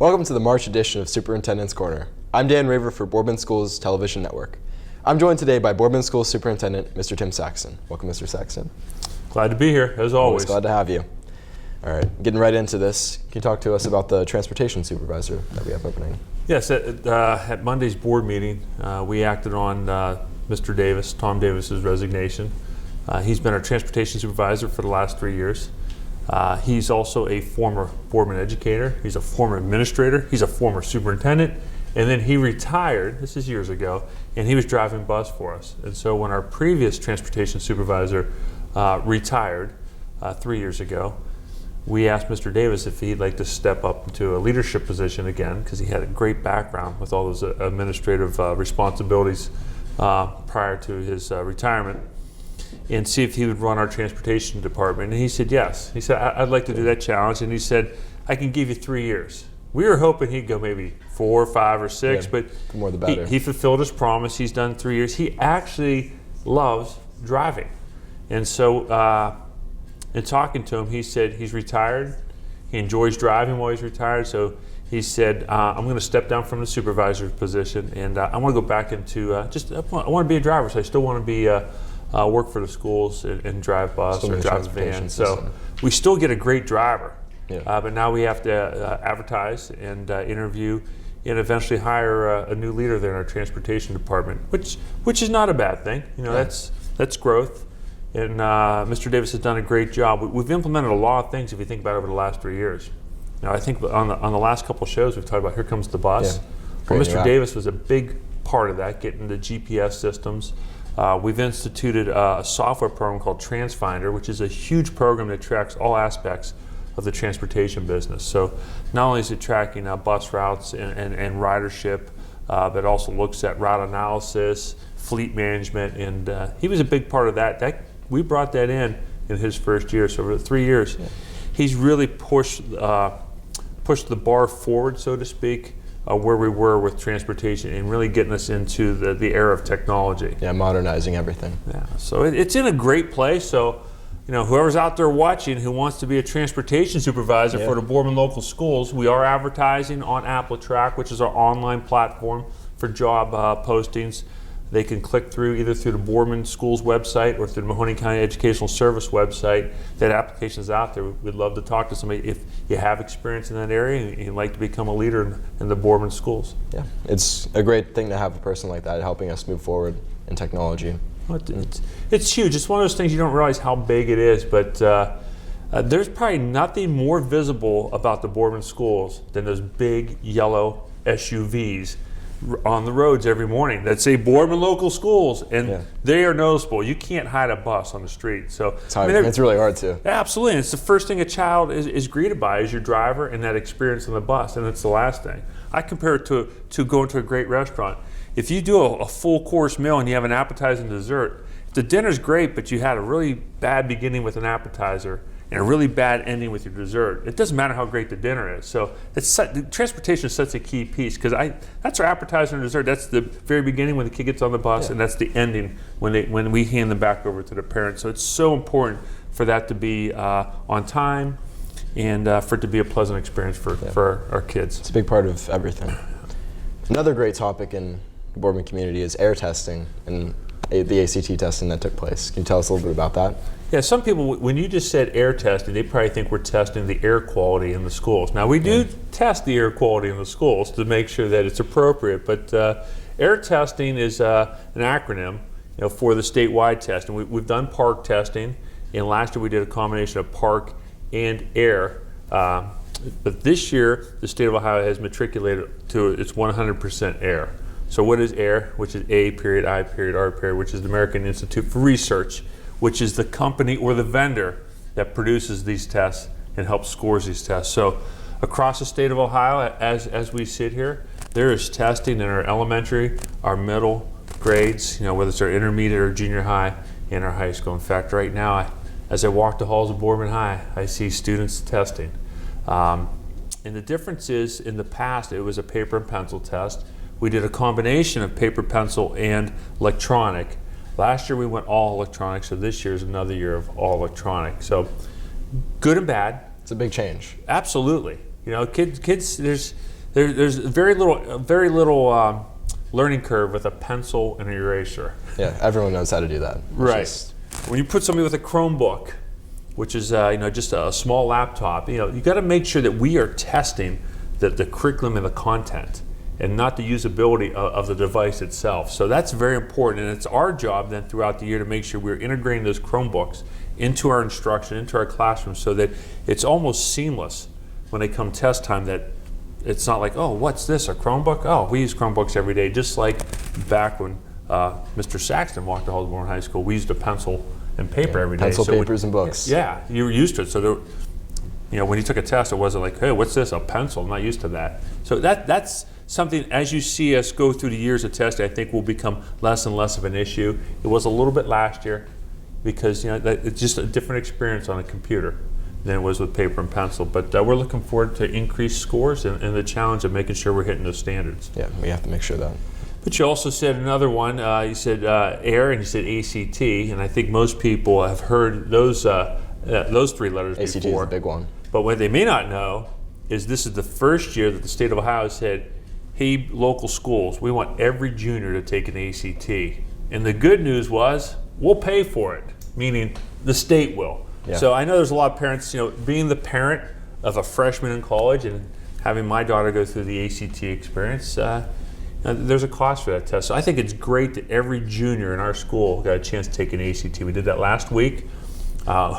Welcome to the March edition of Superintendent's Corner. I'm Dan Raver for Boardman Schools Television Network. I'm joined today by Boardman Schools Superintendent, Mr. Tim Saxton. Welcome, Mr. Saxton. Glad to be here, as always. Glad to have you. All right, getting right into this, can you talk to us about the transportation supervisor that we have opening? Yes, at Monday's board meeting, we acted on Mr. Davis, Tom Davis's resignation. He's been our transportation supervisor for the last 3 years. He's also a former Boardman educator. He's a former administrator. He's a former superintendent. And then he retired, this is years ago, and he was driving bus for us. And so when our previous transportation supervisor retired 3 years ago, we asked Mr. Davis if he'd like to step up into a leadership position again, because he had a great background with all those administrative responsibilities prior to his retirement, and see if he would run our transportation department. And he said yes. He said, I'd like to do that challenge. And he said, I can give you 3 years. We were hoping he'd go maybe 4, 5, or 6, but the more the better. He fulfilled his promise. He's done 3 years. He actually loves driving. And so in talking to him, he said he's retired. He enjoys driving while he's retired. So he said, I'm going to step down from the supervisor position, and I want to go back into I want to be a driver. So I still want to be work for the schools and drive bus or drive van. So we still get a great driver, but now we have to advertise and interview and eventually hire a new leader there in our transportation department, which is not a bad thing. You know, that's growth. And Mr. Davis has done a great job. We've implemented a lot of things if you think about it over the last 3 years. Now, I think on the last couple of shows we've talked about Here Comes the Bus. Well, Mr. Davis was a big part of that, getting the GPS systems. We've instituted a software program called TransFinder, which is a huge program that tracks all aspects of the transportation business. So not only is it tracking bus routes and ridership, but also looks at route analysis, fleet management, and he was a big part of that. We brought that in his first year. So over the 3 years, he's really pushed the bar forward, so to speak, where we were with transportation and really getting us into the era of technology. Yeah, modernizing everything. Yeah, so it's in a great place. So, you know, whoever's out there watching who wants to be a transportation supervisor for the Boardman local schools, we are advertising on AppleTrack, which is our online platform for job postings. They can click through either through the Boardman Schools website or through the Mahoning County Educational Service website. That application is out there. We'd love to talk to somebody if you have experience in that area and you'd like to become a leader in the Boardman Schools. Yeah, it's a great thing to have a person like that helping us move forward in technology. It's huge. It's one of those things you don't realize how big it is, but there's probably nothing more visible about the Boardman Schools than those big yellow SUVs on the roads every morning that say Boardman local schools, and they are noticeable. You can't hide a bus on the street. So it's really hard to. Absolutely, and it's the first thing a child is greeted by is your driver and that experience on the bus, and it's the last thing. I compare it to going to a great restaurant. If you do a full course meal and you have an appetizer and dessert, the dinner's great, but you had a really bad beginning with an appetizer and a really bad ending with your dessert, it doesn't matter how great the dinner is. So transportation is such a key piece, because that's our appetizer and dessert. That's the very beginning when the kid gets on the bus, and that's the ending when we hand them back over to the parents. So it's so important for that to be on time and for it to be a pleasant experience for our kids. It's a big part of everything. Another great topic in the Boardman community is air testing and the ACT testing that took place. Can you tell us a little bit about that? Yeah, some people, when you just said air testing, they probably think we're testing the air quality in the schools. Now, we do test the air quality in the schools to make sure that it's appropriate, but air testing is an acronym, for the statewide test. And we've done park testing, and last year we did a combination of park and air. But this year, the state of Ohio has matriculated to its 100% air. So what is air? Which is A period, I period, R period, which is the American Institute for Research, which is the company or the vendor that produces these tests and helps scores these tests. So across the state of Ohio, as we sit here, there is testing in our elementary, our middle grades, whether it's our intermediate or junior high, and our high school. In fact, right now, as I walk the halls of Boardman High, I see students testing. And the difference is, in the past, it was a paper and pencil test. We did a combination of paper, pencil, and electronic. Last year we went all electronic, so this year is another year of all electronic. So good and bad. It's a big change. Absolutely. You know, kids there's very little learning curve with a pencil and an eraser. Yeah, everyone knows how to do that. Right. When you put somebody with a Chromebook, which is just a small laptop, you got to make sure that we are testing the curriculum and the content, and not the usability of the device itself. So that's very important, and it's our job then throughout the year to make sure we're integrating those Chromebooks into our instruction, into our classroom, so that it's almost seamless when they come test time, that it's not like, oh, what's this, a Chromebook? Oh, we use Chromebooks every day, just like back when Mr. Saxton walked to Hallsborn High School. We used a pencil and paper every day. Pencil, papers, and books. Yeah, you were used to it. So when you took a test, it wasn't like, hey, what's this, a pencil? I'm not used to that. So that's something, as you see us go through the years of testing, I think will become less and less of an issue. It was a little bit last year because it's just a different experience on a computer than it was with paper and pencil. But we're looking forward to increased scores and the challenge of making sure we're hitting those standards. Yeah, we have to make sure that. But you also said another one. You said AIR and you said ACT, and I think most people have heard those three letters ACT before. is a big one. But what they may not know is this is the first year that the state of Ohio said, hey, local schools, we want every junior to take an ACT. And the good news was, we'll pay for it, meaning the state will. Yeah. So I know there's a lot of parents, being the parent of a freshman in college and having my daughter go through the ACT experience, there's a cost for that test. So I think it's great that every junior in our school got a chance to take an ACT. We did that last week.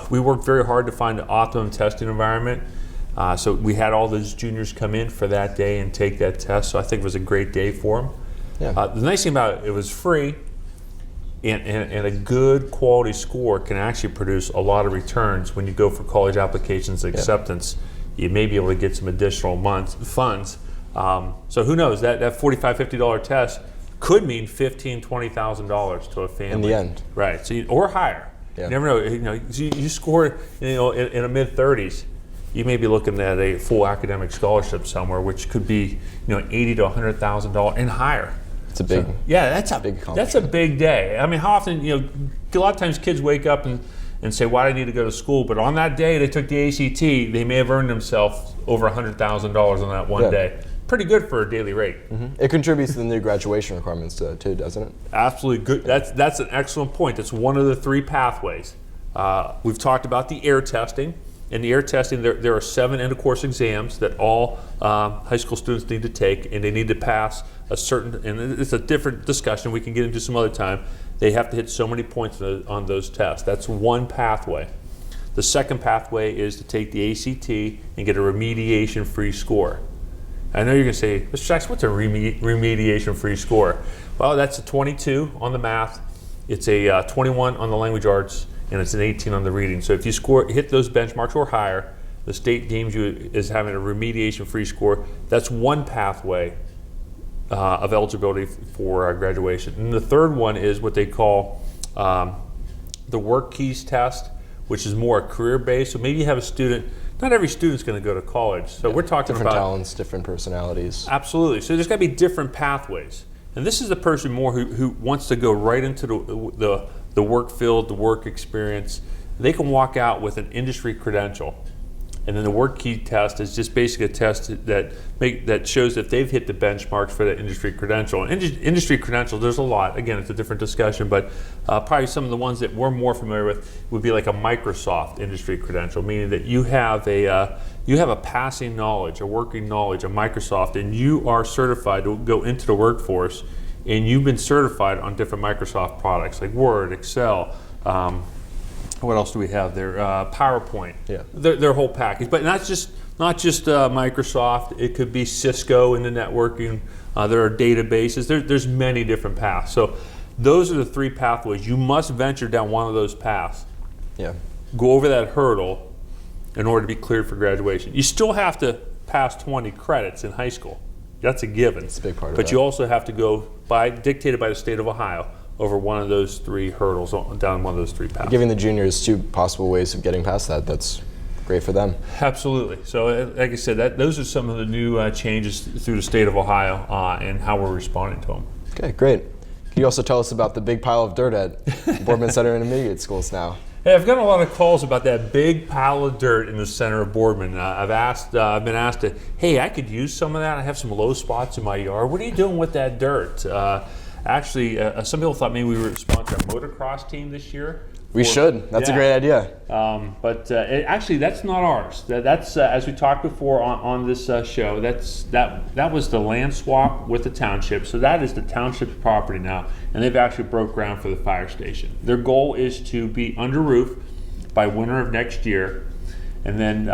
We worked very hard to find an optimum testing environment. So we had all those juniors come in for that day and take that test. So I think it was a great day for them. Yeah. The nice thing about it was free, and a good quality score can actually produce a lot of returns when you go for college applications acceptance. You may be able to get some additional funds. So who knows, that $45, $50 test could mean $15,000, $20,000 to a family. In the end. Right, so or higher. Yeah. You never know. You score in a mid-30s, you may be looking at a full academic scholarship somewhere, which could be $80,000 to $100,000 and higher. It's a big, that's a big that's a big day. I mean, how often a lot of times kids wake up and say, why do I need to go to school? But on that day they took the ACT, they may have earned themselves over $100,000 on that one day. Pretty good for a daily rate. Mm-hmm. It contributes to the new graduation requirements too, doesn't it? Absolutely good. That's an excellent point. That's one of the three pathways. We've talked about the AIR testing. In the AIR testing, there are 7 end-of-course exams that all high school students need to take, and they need to pass a certain, and it's a different discussion, we can get into some other time. They have to hit so many points on those tests. That's one pathway. The second pathway is to take the ACT and get a remediation-free score. I know you're going to say, Mr. Jackson, what's a remediation-free score? Well, that's a 22 on the math, it's a 21 on the language arts, and it's an 18 on the reading. So if you hit those benchmarks or higher, the state deems you as having a remediation-free score. That's one pathway of eligibility for graduation. And the third one is what they call the work keys test, which is more career-based. So maybe you have a student, not every student's going to go to college. So we're talking different about talents, different personalities. Absolutely. So there's got to be different pathways. And this is the person more who wants to go right into the work field, the work experience. They can walk out with an industry credential. And then the work key test is just basically a test that shows that they've hit the benchmarks for that industry credential. And industry credentials, there's a lot. Again, it's a different discussion, but probably some of the ones that we're more familiar with would be like a Microsoft industry credential, meaning that you have a passing knowledge, a working knowledge of Microsoft, and you are certified to go into the workforce, and you've been certified on different Microsoft products like Word, Excel, what else do we have there? PowerPoint. Yeah. Their whole package, but not just Microsoft. It could be Cisco in the networking. There are databases. There's many different paths. So those are the three pathways. You must venture down one of those paths. Yeah. Go over that hurdle in order to be cleared for graduation. You still have to pass 20 credits in high school. That's a given. It's a big part of But that. you also have to go dictated by the state of Ohio over one of those three hurdles, down one of those three paths. Giving the juniors 2 possible ways of getting past that, that's great for them. Absolutely. So like I said, those are some of the new changes through the state of Ohio and how we're responding to them. Okay, great. Can you also tell us about the big pile of dirt at Boardman Center Intermediate Schools now? Hey, I've gotten a lot of calls about that big pile of dirt in the center of Boardman. I've been asked to, hey, I could use some of that. I have some low spots in my yard. What are you doing with that dirt? Actually, some people thought maybe we were sponsoring a motocross team this year. We should. That's a great idea. But actually, that's not ours. That's as we talked before on this show. That was the land swap with the township. So that is the township's property now, and they've actually broke ground for the fire station. Their goal is to be under roof by winter of next year, and then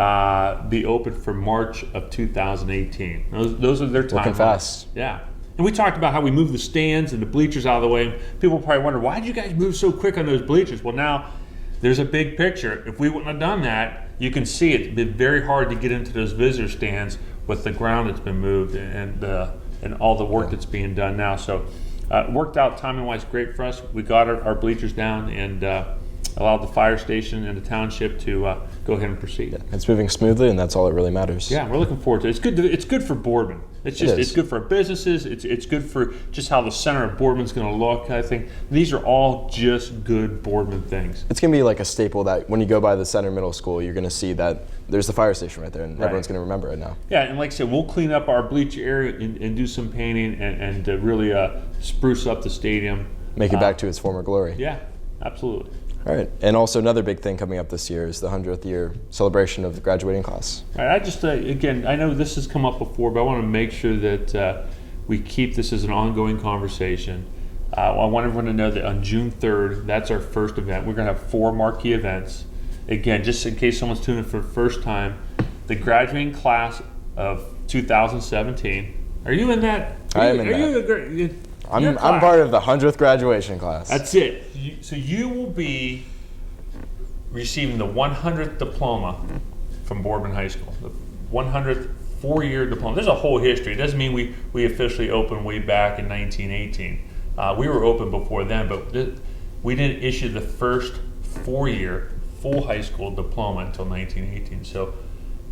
be open for March of 2018. Those are their timelines. Looking fast. Yeah. And we talked about how we moved the stands and the bleachers out of the way. People probably wonder, why did you guys move so quick on those bleachers? Well, now there's a big picture. If we wouldn't have done that, you can see it's been very hard to get into those visitor stands with the ground that's been moved and all the work that's being done now. So it worked out timing-wise great for us. We got our bleachers down and allowed the fire station and the township to go ahead and proceed. Yeah, it's moving smoothly, and that's all that really matters. Yeah, we're looking forward to it. It's good for Boardman. It's good for our businesses. It's good for just how the center of Boardman's going to look. I think these are all just good Boardman things. It's going to be like a staple that when you go by the center middle school, you're going to see that there's the fire station right there, and everyone's going to remember it now. Yeah, and like I said, we'll clean up our bleacher area and do some painting and really spruce up the stadium. Make it back to its former glory. Yeah, absolutely. All right, and also another big thing coming up this year is the 100th year celebration of the graduating class. All right, I just, again, I know this has come up before, but I want to make sure that we keep this as an ongoing conversation. I want everyone to know that on June 3rd, that's our first event. We're going to have 4 marquee events. Again, just in case someone's tuning in for the first time, the graduating class of 2017. Are you in that? I am in that. I'm part of the 100th graduation class. That's it. So you will be receiving the 100th diploma from Boardman High School, the 100th 4-year diploma. There's a whole history. It doesn't mean we officially opened way back in 1918. We were open before then, but we didn't issue the first 4-year full high school diploma until 1918. So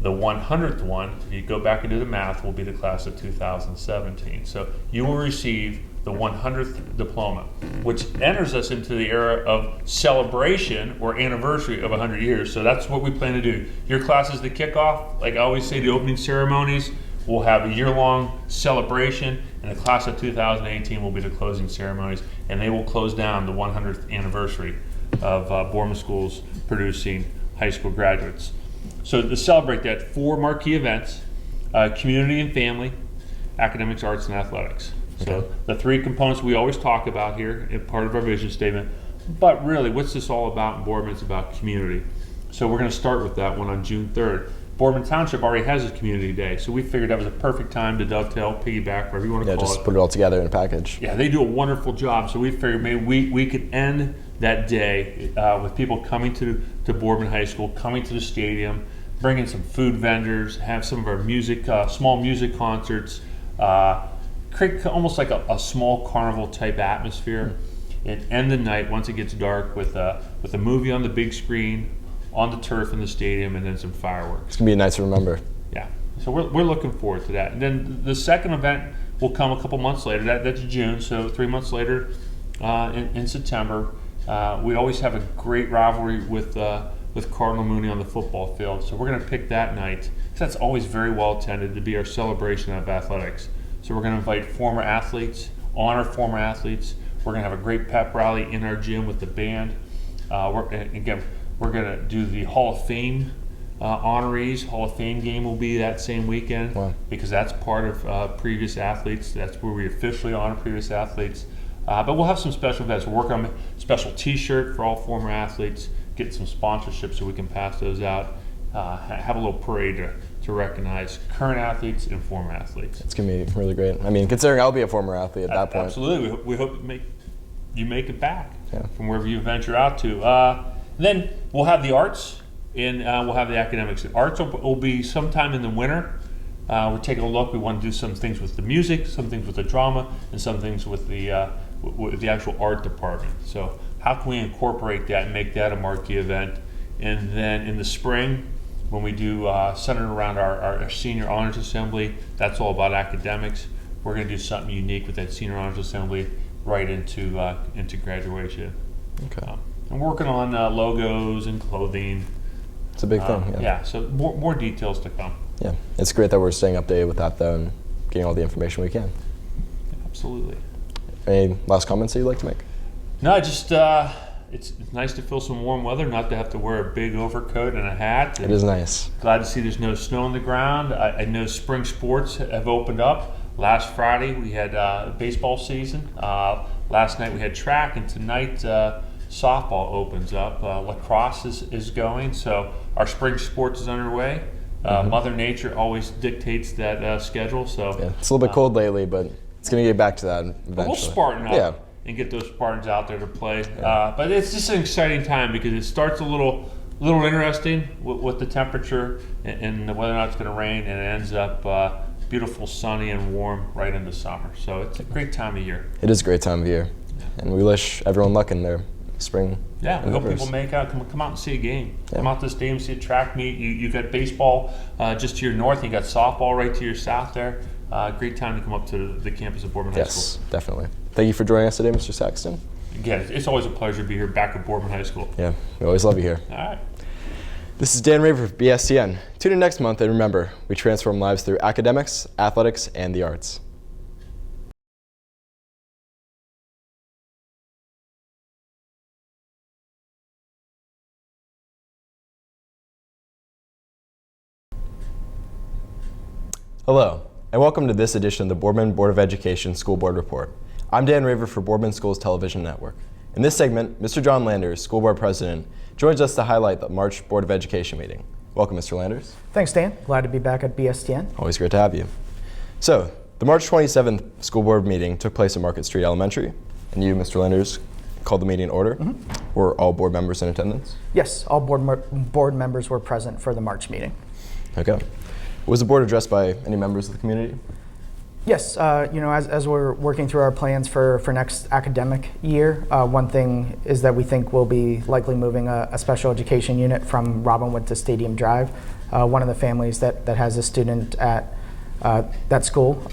the 100th one, if you go back and do the math, will be the class of 2017. So you will receive the 100th diploma, which enters us into the era of celebration or anniversary of 100 years. So that's what we plan to do. Your class is the kickoff. Like I always say, the opening ceremonies, we'll have a year-long celebration, and the class of 2018 will be the closing ceremonies, and they will close down the 100th anniversary of Boardman Schools producing high school graduates. So to celebrate that, 4 marquee events, community and family, academics, arts, and athletics. So the 3 components we always talk about here, part of our vision statement. But really, what's this all about in Boardman? It's about community. So we're going to start with that one on June 3rd. Boardman Township already has a community day, so we figured that was a perfect time to dovetail, piggyback, whatever you want to call it. Yeah, just put it all together in a package. Yeah, they do a wonderful job, so we figured maybe we could end that day with people coming to Boardman High School, coming to the stadium, bringing some food vendors, have some of our music, small music concerts, create almost like a small carnival type atmosphere, and end the night once it gets dark with a movie on the big screen, on the turf in the stadium, and then some fireworks. It's gonna be a night to remember. Yeah, so we're looking forward to that. And then the second event will come a couple months later. That's June, so 3 months later in September. We always have a great rivalry with Cardinal Mooney on the football field, so we're going to pick that night. That's always very well attended to be our celebration of athletics. So we're going to invite former athletes, honor former athletes. We're going to have a great pep rally in our gym with the band. We're going to do the Hall of Fame honorees. Hall of Fame game will be that same weekend. Wow. Because that's part of previous athletes. That's where we officially honor previous athletes. But we'll have some special events. We'll work on a special T-shirt for all former athletes, get some sponsorships so we can pass those out, have a little parade to recognize current athletes and former athletes. It's going to be really great. I mean, considering I'll be a former athlete at that point. Absolutely. We hope you make it back from wherever you venture out to. Then we'll have the arts and we'll have the academics. The arts will be sometime in the winter. We're taking a look. We want to do some things with the music, some things with the drama, and some things with the actual art department. So how can we incorporate that and make that a marquee event? And then in the spring, when we do centered around our senior honors assembly, that's all about academics. We're going to do something unique with that senior honors assembly right into graduation. Okay. I'm working on logos and clothing. It's a big thing. Yeah, so more details to come. Yeah, it's great that we're staying updated with that though and getting all the information we can. Absolutely. Any last comments that you'd like to make? No, just it's nice to feel some warm weather, not to have to wear a big overcoat and a hat. It is nice. Glad to see there's no snow on the ground. I know spring sports have opened up. Last Friday we had baseball season. Last night we had track, and tonight softball opens up. Lacrosse is going, so our spring sports is underway. Mother Nature always dictates that schedule. So yeah, it's a little bit cold lately, but it's going to get back to that eventually. We'll Spartan up and get those Spartans out there to play. But it's just an exciting time because it starts a little interesting with the temperature and whether or not it's going to rain, and it ends up beautiful, sunny, and warm right into summer. So it's a great time of year. It is a great time of year, and we wish everyone luck in their spring. Yeah, we hope people make out, come out and see a game. Come out to the stadium, see a track meet. You got baseball just to your north. You got softball right to your south there. Great time to come up to the campus of Boardman High School. Yes, definitely. Thank you for joining us today, Mr. Saxton. Again, it's always a pleasure to be here back at Boardman High School. Yeah, we always love you here. All right. This is Dan Raver for BSTN. Tune in next month, and remember, we transform lives through academics, athletics, and the arts. Hello, and welcome to this edition of the Boardman Board of Education School Board Report. I'm Dan Raver for Boardman Schools Television Network. In this segment, Mr. John Landers, School Board President, joins us to highlight the March Board of Education meeting. Welcome, Mr. Landers. Thanks, Dan. Glad to be back at BSTN. Always great to have you. So, the March 27th School Board meeting took place at Market Street Elementary, and you, Mr. Landers, called the meeting in order. Were all board members in attendance? Yes, all board members were present for the March meeting. Okay. Was the board addressed by any members of the community? Yes, as we're working through our plans for next academic year, one thing is that we think we'll be likely moving a special education unit from Robinwood to Stadium Drive. One of the families that has a student at that school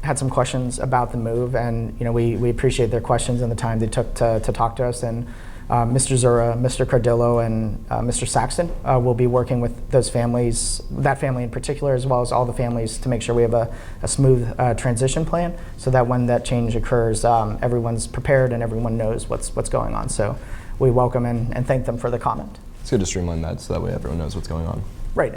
had some questions about the move, and we appreciate their questions and the time they took to talk to us. And Mr. Zura, Mr. Cardillo, and Mr. Saxton will be working with those families, that family in particular, as well as all the families, to make sure we have a smooth transition plan, so that when that change occurs, everyone's prepared and everyone knows what's going on. So we welcome and thank them for the comment. It's good to streamline that so that way everyone knows what's going on. Right.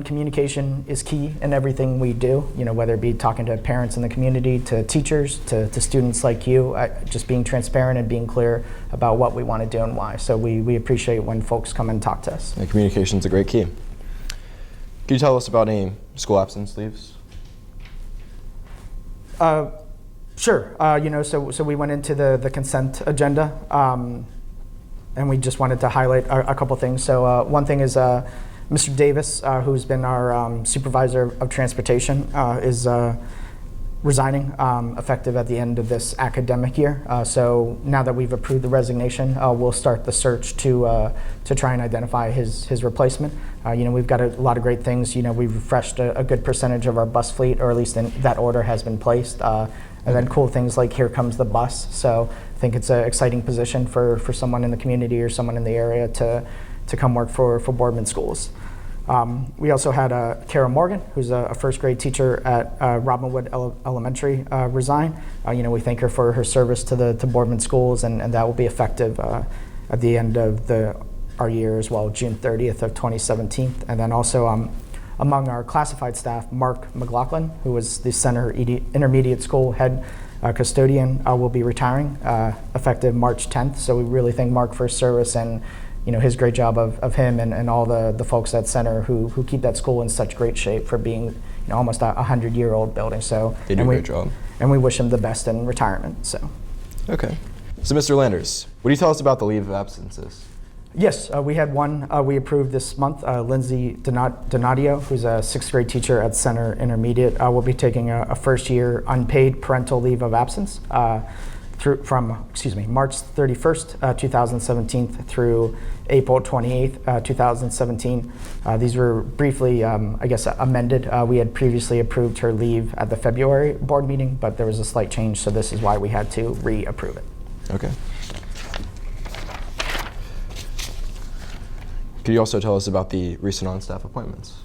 Communication is key in everything we do, whether it be talking to parents in the community, to teachers, to students like you, just being transparent and being clear about what we want to do and why. So we appreciate when folks come and talk to us. And communication is a great key. Can you tell us about any school absence leaves? Sure. So we went into the consent agenda, and we just wanted to highlight a couple things. So one thing is Mr. Davis, who's been our supervisor of transportation, is resigning effective at the end of this academic year. So now that we've approved the resignation, we'll start the search to try and identify his replacement. We've got a lot of great things. We've refreshed a good percentage of our bus fleet, or at least in that order has been placed. And then cool things like Here Comes the Bus. So I think it's an exciting position for someone in the community or someone in the area to come work for Boardman Schools. We also had Kara Morgan, who's a first grade teacher at Robinwood Elementary, resign. We thank her for her service to Boardman Schools, and that will be effective at the end of our year as well, June 30th of 2017. And then also among our classified staff, Mark McLaughlin, who was the Center Intermediate School head custodian, will be retiring effective March 10th. So we really thank Mark for his service and his great job of him and all the folks at Center who keep that school in such great shape for being almost a 100-year-old building. So they do a great job. And we wish him the best in retirement. So. Okay. So Mr. Landers, what do you tell us about the leave of absences? Yes, we had one we approved this month. Lindsay Donadio, who's a sixth grade teacher at Center Intermediate, will be taking a first year unpaid parental leave of absence from March 31st, 2017 through April 28th, 2017. These were briefly, amended. We had previously approved her leave at the February board meeting, but there was a slight change, so this is why we had to reapprove it. Okay. Could you also tell us about the recent on-staff appointments?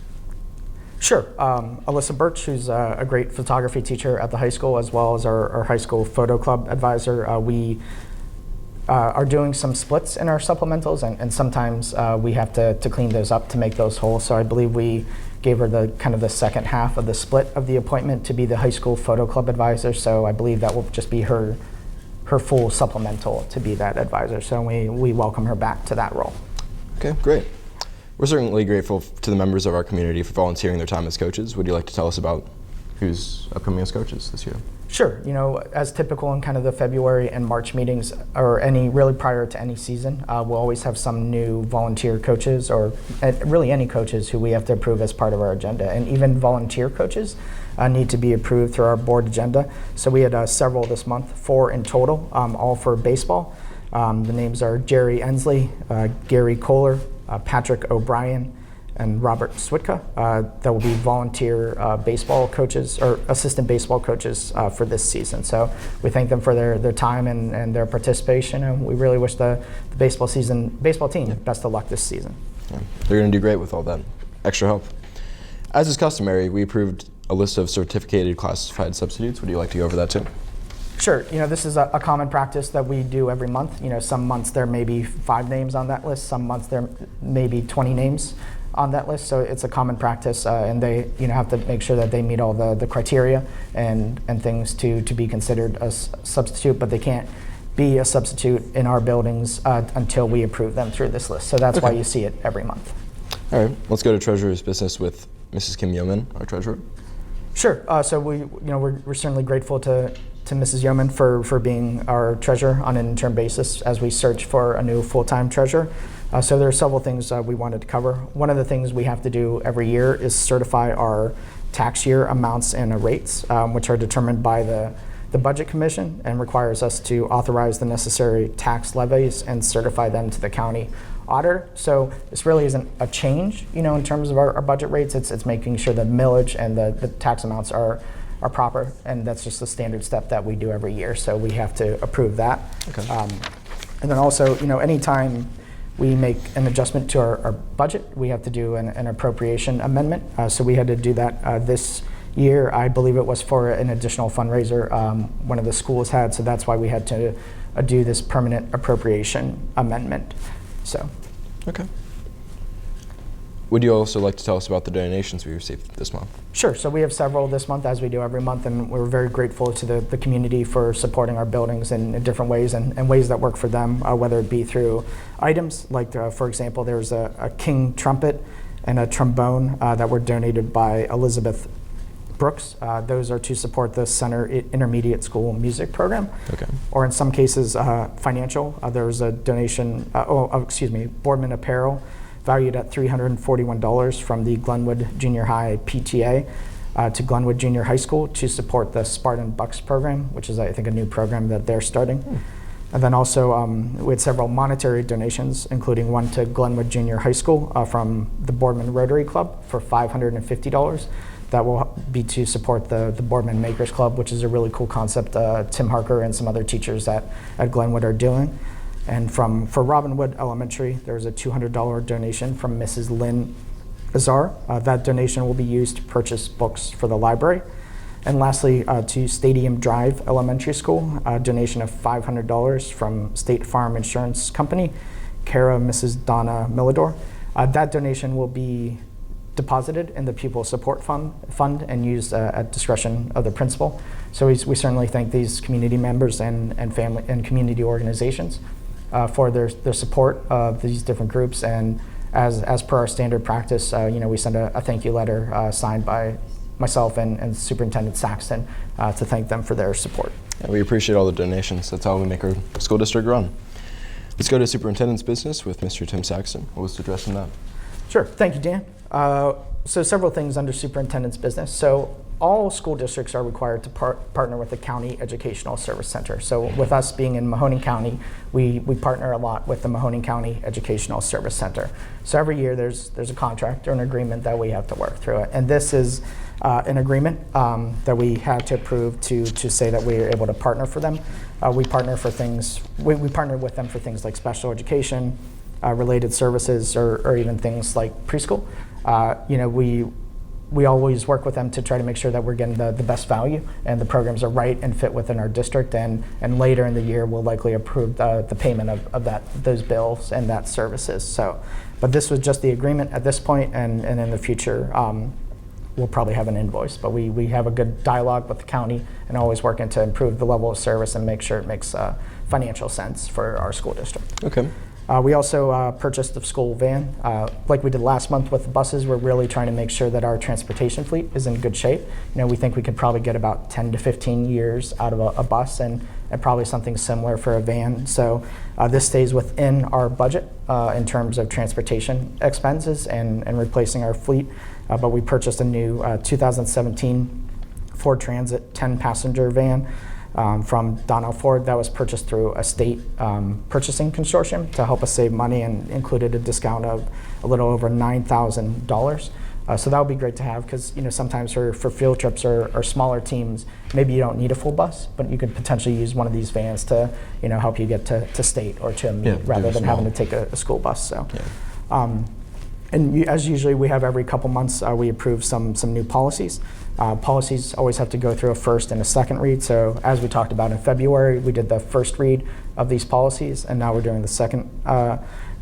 Sure. Alyssa Birch, who's a great photography teacher at the high school, as well as our high school photo club advisor. We are doing some splits in our supplementals, and sometimes we have to clean those up to make those whole. So I believe we gave her the kind of the second half of the split of the appointment to be the high school photo club advisor. So I believe that will just be her full supplemental to be that advisor. So we welcome her back to that role. Okay, great. We're certainly grateful to the members of our community for volunteering their time as coaches. Would you like to tell us about who's upcoming as coaches this year? Sure. As typical in kind of the February and March meetings, or really prior to any season, we'll always have some new volunteer coaches, or really any coaches who we have to approve as part of our agenda. And even volunteer coaches need to be approved through our board agenda. So we had several this month, 4 in total, all for baseball. The names are Jerry Ensley, Gary Kohler, Patrick O'Brien, and Robert Switka. That will be volunteer baseball coaches or assistant baseball coaches for this season. So we thank them for their time and their participation, and we really wish the baseball team best of luck this season. Yeah, they're going to do great with all that extra help. As is customary, we approved a list of certificated classified substitutes. Would you like to go over that too? Sure. This is a common practice that we do every month. Some months there may be 5 names on that list. Some months there may be 20 names on that list. So it's a common practice, and they have to make sure that they meet all the criteria and things to be considered a substitute, but they can't be a substitute in our buildings until we approve them through this list. So that's why you see it every month. All right. Let's go to Treasurer's business with Mrs. Kim Yeoman, our treasurer. Sure. So we're certainly grateful to Mrs. Yeoman for being our treasurer on an interim basis as we search for a new full-time treasurer. So there are several things we wanted to cover. One of the things we have to do every year is certify our tax year amounts and rates, which are determined by the Budget Commission and requires us to authorize the necessary tax levies and certify them to the county auditor. So this really isn't a change, in terms of our budget rates. It's making sure the millage and the tax amounts are proper, and that's just a standard step that we do every year. So we have to approve that. Okay. And then also, anytime we make an adjustment to our budget, we have to do an appropriation amendment. So we had to do that this year. I believe it was for an additional fundraiser one of the schools had. So that's why we had to do this permanent appropriation amendment. So. Okay. Would you also like to tell us about the donations we received this month? Sure. So we have several this month, as we do every month, and we're very grateful to the community for supporting our buildings in different ways and ways that work for them, whether it be through items like, for example, there's a King trumpet and a trombone that were donated by Elizabeth Brooks. Those are to support the Center Intermediate School music program. Okay. Or in some cases, financial. There was a donation, Boardman apparel, valued at $341 from the Glenwood Junior High PTA to Glenwood Junior High School to support the Spartan Bucks program, which is, I think, a new program that they're starting. And then also we had several monetary donations, including one to Glenwood Junior High School from the Boardman Rotary Club for $550. That will be to support the Boardman Makers Club, which is a really cool concept Tim Harker and some other teachers at Glenwood are doing. And for Robinwood Elementary, there's a $200 donation from Mrs. Lynn Azar. That donation will be used to purchase books for the library. And lastly, to Stadium Drive Elementary School, a donation of $500 from State Farm Insurance Company, Cara Mrs. Donna Millador. That donation will be deposited in the Pupil Support Fund and used at discretion of the principal. So we certainly thank these community members and family and community organizations for their support of these different groups. And as per our standard practice, we send a thank you letter signed by myself and Superintendent Saxton to thank them for their support. Yeah, we appreciate all the donations. That's how we make our school district run. Let's go to Superintendent's business with Mr. Tim Saxton. What was addressing that? Sure. Thank you, Dan. So several things under Superintendent's business. So all school districts are required to partner with the County Educational Service Center. So with us being in Mahoning County, we partner a lot with the Mahoning County Educational Service Center. So every year there's a contract or an agreement that we have to work through it. And this is an agreement that we had to approve to say that we are able to partner for them. We partner with them for things like special education, related services or even things like preschool. We always work with them to try to make sure that we're getting the best value and the programs are right and fit within our district. And later in the year, we'll likely approve the payment of those bills and that services. So, but this was just the agreement at this point, and in the future, we'll probably have an invoice. But we have a good dialogue with the county and always working to improve the level of service and make sure it makes financial sense for our school district. Okay. We also purchased the school van. Like we did last month with the buses, we're really trying to make sure that our transportation fleet is in good shape. We think we could probably get about 10 to 15 years out of a bus and probably something similar for a van. So this stays within our budget in terms of transportation expenses and replacing our fleet. But we purchased a new 2017 Ford Transit 10-passenger van from Donnell Ford that was purchased through a state purchasing consortium to help us save money, and included a discount of a little over $9,000. So that would be great to have, because sometimes for field trips or smaller teams, maybe you don't need a full bus, but you could potentially use one of these vans to help you get to state or to a meet rather than having to take a school bus. So. Yeah. As usually we have every couple months, we approve some new policies. Policies always have to go through a first and a second read. So as we talked about in February, we did the first read of these policies, and now we're doing the second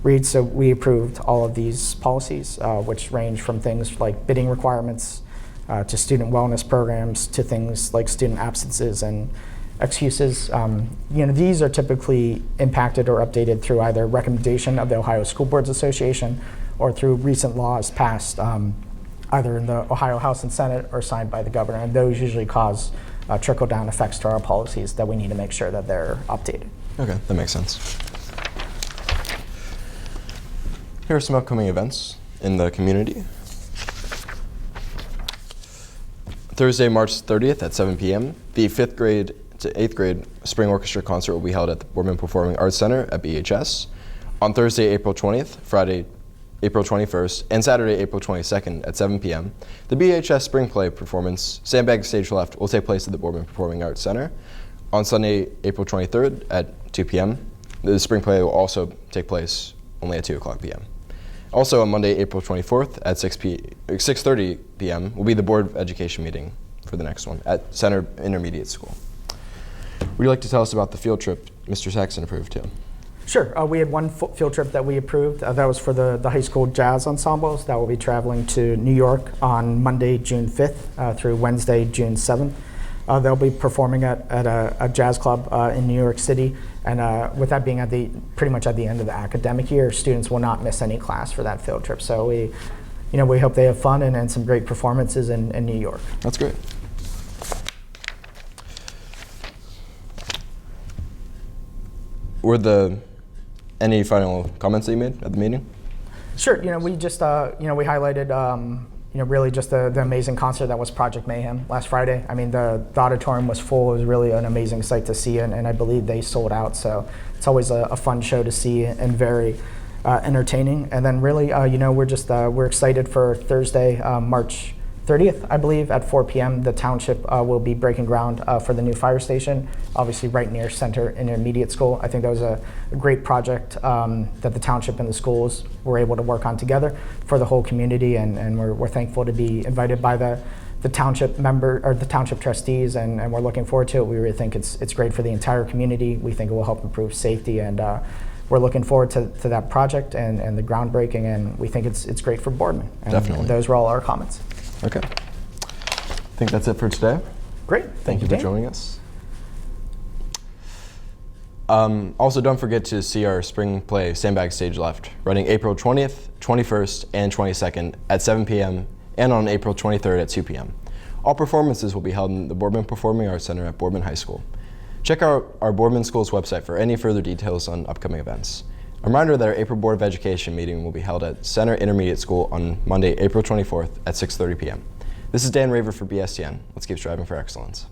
read. So we approved all of these policies, which range from things like bidding requirements to student wellness programs to things like student absences and excuses. These are typically impacted or updated through either recommendation of the Ohio School Boards Association or through recent laws passed either in the Ohio House and Senate or signed by the governor. And those usually cause trickle-down effects to our policies that we need to make sure that they're updated. Okay, that makes sense. Here are some upcoming events in the community. Thursday, March 30th at 7 p.m., the 5th grade to 8th grade Spring Orchestra concert will be held at the Boardman Performing Arts Center at BHS. On Thursday, April 20th, Friday, April 21st, and Saturday, April 22nd at 7 p.m., the BHS Spring Play performance, Sandbag Stage Left, will take place at the Boardman Performing Arts Center. On Sunday, April 23rd at 2 p.m., the Spring Play will also take place only at 2 o'clock p.m. Also on Monday, April 24th at 6:30 p.m. will be the Board of Education meeting for the next one at Center Intermediate School. Would you like to tell us about the field trip Mr. Saxon approved too? Sure. We had one field trip that we approved. That was for the high school jazz ensembles that will be traveling to New York on Monday, June 5th through Wednesday, June 7th. They'll be performing at a jazz club in New York City. And with that being pretty much at the end of the academic year, students will not miss any class for that field trip. So we hope they have fun and some great performances in New York. That's great. Were any final comments that you made at the meeting? Sure. We just we highlighted really just the amazing concert that was Project Mayhem last Friday. I mean, the auditorium was full. It was really an amazing sight to see, and I believe they sold out. So it's always a fun show to see and very entertaining. And then really, we're excited for Thursday, March 30th, I believe, at 4 p.m. The township will be breaking ground for the new fire station, obviously right near Center Intermediate School. I think that was a great project that the township and the schools were able to work on together for the whole community, and we're thankful to be invited by the township the township trustees, and we're looking forward to it. We really think it's great for the entire community. We think it will help improve safety, and we're looking forward to that project and the groundbreaking, and we think it's great for Boardman. Definitely. And those were all our comments. Okay. I think that's it for today. Great. Thank you for Dan. joining us. Also, don't forget to see our spring play, Sandbag Stage Left, running April 20th, 21st, and 22nd at 7 p.m. and on April 23rd at 2 p.m. All performances will be held in the Boardman Performing Arts Center at Boardman High School. Check out our Boardman School's website for any further details on upcoming events. A reminder that our April Board of Education meeting will be held at Center Intermediate School on Monday, April 24th at 6:30 p.m. This is Dan Raver for BSTN. Let's keep striving for excellence.